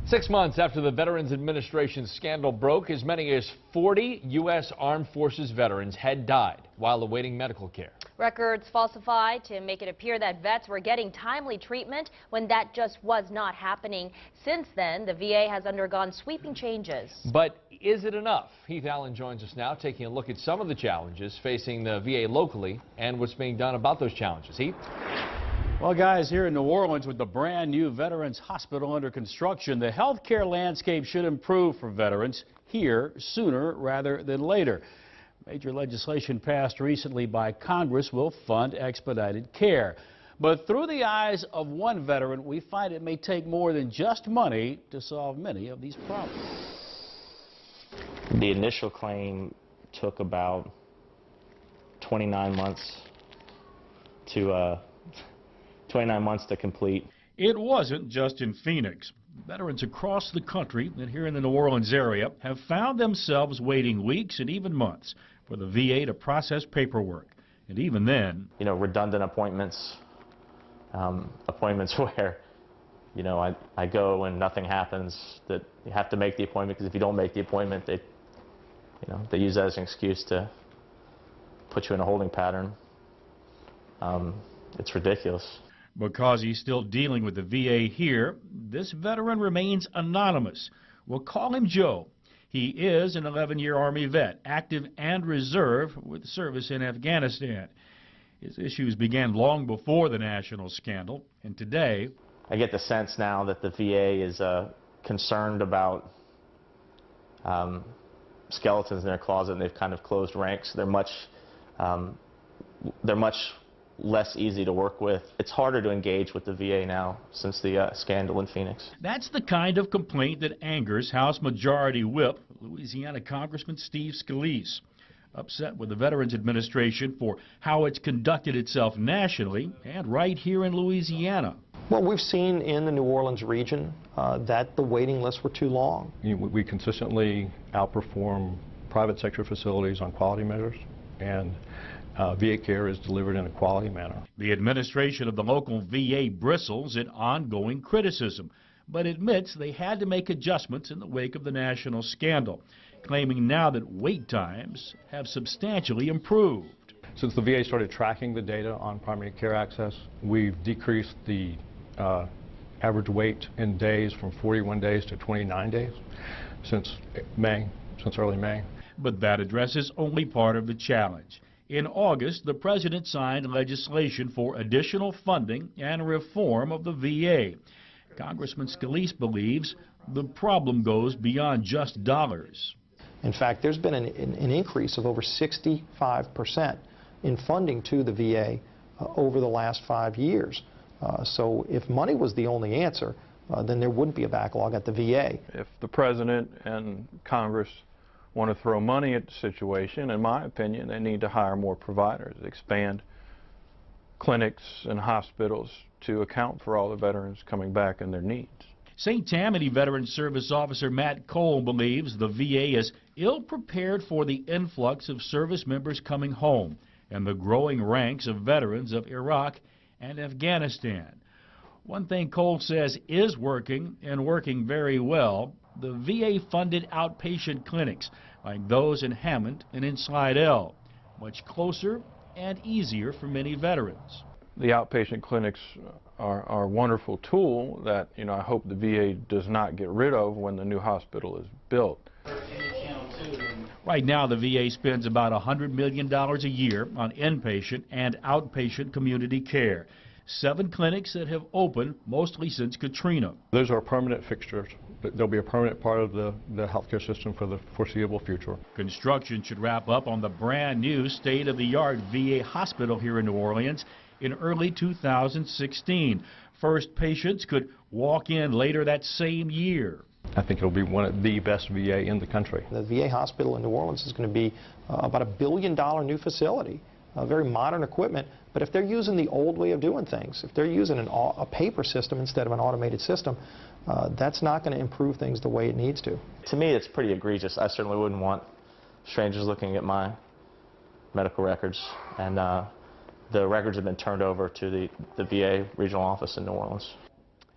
6 months after the Veterans Administration scandal broke, as many as 40 U.S. Armed Forces veterans had died while awaiting medical care. Records falsified to make it appear that vets were getting timely treatment when that just was not happening. Since then, the VA has undergone sweeping changes. But is it enough? Heath Allen joins us now, taking a look at some of the challenges facing the VA locally and what's being done about those challenges. Heath? Well, guys, here in New Orleans with the brand new Veterans Hospital under construction, the healthcare landscape should improve for veterans here sooner rather than later. Major legislation passed recently by Congress will fund expedited care. But through the eyes of one veteran, we find it may take more than just money to solve many of these problems. The initial claim took about 29 months to complete. It wasn't just in Phoenix. Veterans across the country and here in the New Orleans area have found themselves waiting weeks and even months for the VA to process paperwork. And even then, Redundant appointments, appointments where, I go and nothing happens, that you have to make the appointment because if you don't make the appointment, they use that as an excuse to put you in a holding pattern. It's ridiculous. Because he's still dealing with the VA here, this veteran remains anonymous. We'll call him Joe. He is an 11-year Army vet, active and reserve with service in Afghanistan. His issues began long before the national scandal, and today, I get the sense now that the VA is concerned about skeletons in their closet, and they've kind of closed ranks. They're much less easy to work with. It's harder to engage with the VA now since the scandal in Phoenix. That's the kind of complaint that angers House Majority Whip, Louisiana Congressman Steve Scalise, upset with the Veterans Administration for how it's conducted itself nationally and right here in Louisiana. Well, we've seen in the New Orleans region that the waiting lists were too long. We consistently outperform private sector facilities on quality measures, and VA care is delivered in a quality manner. The administration of the local VA bristles at ongoing criticism, but admits they had to make adjustments in the wake of the national scandal, claiming now that wait times have substantially improved. Since the VA started tracking the data on primary care access, we've decreased the average wait in days from 41 days to 29 days since early May. But that addresses only part of the challenge. In August, the president signed legislation for additional funding and reform of the VA. Congressman Scalise believes the problem goes beyond just dollars. In fact, there's been an increase of over 65% in funding to the VA over the last 5 years. So if money was the only answer, then there wouldn't be a backlog at the VA. If the president and Congress want to throw money at the situation, in my opinion, they need to hire more providers, expand clinics and hospitals to account for all the veterans coming back and their needs. St. Tammany Veterans Service Officer Matt Cole believes the VA is ill-prepared for the influx of service members coming home and the growing ranks of veterans of Iraq and Afghanistan. One thing Cole says is working, and working very well, the VA-funded outpatient clinics like those in Hammond and in Slidell, much closer and easier for many veterans. The outpatient clinics are a wonderful tool that I hope the VA does not get rid of when the new hospital is built. Right now, the VA spends about $100 million a year on inpatient and outpatient community care. 7 clinics that have opened mostly since Katrina. Those are permanent fixtures. They'll be a permanent part of the healthcare system for the foreseeable future. Construction should wrap up on the brand new state-of-the-art VA hospital here in New Orleans in early 2016. First patients could walk in later that same year. I think it'll be one of the best VA in the country. The VA hospital in New Orleans is going to be about $1 billion new facility. Very modern equipment, but if they're using the old way of doing things, if they're using a paper system instead of an automated system, that's not going to improve things the way it needs to. To me, it's pretty egregious. I certainly wouldn't want strangers looking at my medical records, and the records have been turned over to the VA regional office in New Orleans.